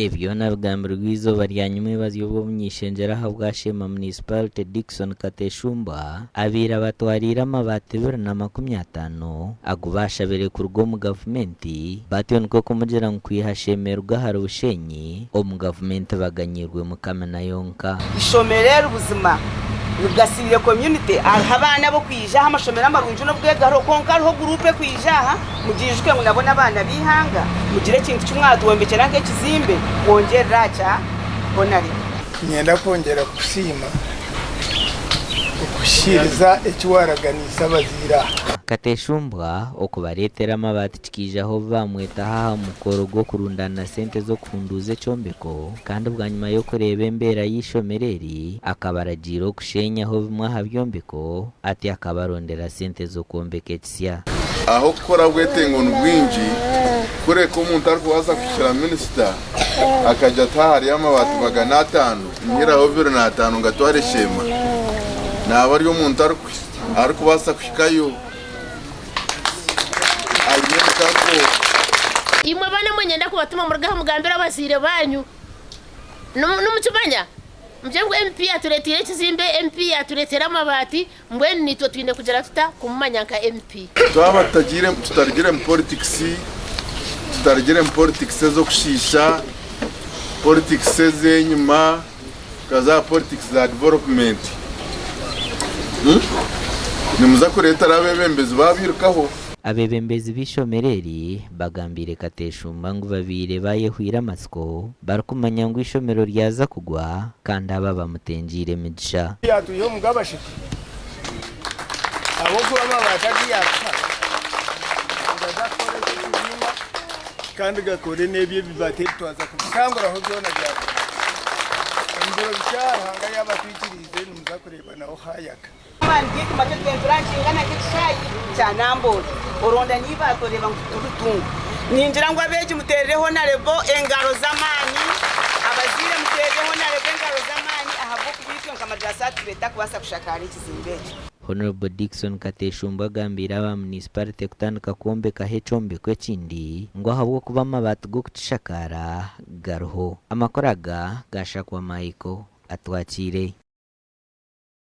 Ebyo nabigambiro rw'izuba rya nyuma ibibazo bw'omunyeshengyera aha bwa Shema Municipality Dickson Kateshumba abira batwarira amabati 250 ago bashabire kurugo mu gavumenti batyo niko kumugira nkwiha shemerwa hari ubushenyi omu gavumenti baganyirwe mu Kamena yonka ishomerera ubuzima bigasibire community abana bo kwijaha amashomera amarunju no bwegaro konka ariho groupe kwijaha mugijwe ngo nabona abana bihanga mugire kintu cy'umwaduwombekera nk'ekizimbe wongerera cya bonari nyenda kongera kusima okushiriza ekiwaraganisa bazira Kateshumbwa okubaretera amabati kikijaho bamweta haha mukoro gwo kurundana sente zo kunduze cyombeko kandi bwanyuma yo kureba embera y'ishomereri akabaragira okushenyaho bimwe ha byombeko ati akabarondera sente zo kombeka ekisya aho kukora bwetengo n'ubwinji kure ko umuntu ari kubaza kwishyura minisita akajya atahari y'amabati 500 nyiraho 250 ngatware Shema naba ari umuntu ari kubasa kushikayo imwe bana mwenyenda kubatuma murugaho mugambira abazire banyu n'umucumanya mjengo MP aturetire ekizimbe MP aturetera amabati mbweni nitwe twine kugera tuta kumumanya nka MP twaba tutarigire mu politics zo kushisha politics zenyuma kaza politics za development nimuza kureta rabebembezi babirukaho abebembezi b'ishomereri bagambire Kateshumba ngo babire bayehwira amasiko barakumanya ngo ishomero ryaza kugwa kandi aba bamutengire migisha yatuyo mugabashiki abo kuba mabatagiye apfa kandi gakore nebye bibate twaza kubikangura aho byona byabo indiro bicyahanga y'abatwikirize nimuza kureba naho hayaka ngiye kumate twenzurangana k'icyayi cya Namboli uronda niba toreba ngututungu ninjira ngo abeje muterereho na rebo engaro z'amani abazire muterereho na rebo engaro z'amani ahabwo kubityo nkamadrasa tubeta kubasa kushakara ikizimbeje Honorable Dickson Kateshumba gambira aba municipality kutandika kuombeka hechombeko ekindi ngo ahabwo kuba amabati go kucishakara garoho amakoraga gashakwa Michael atwakire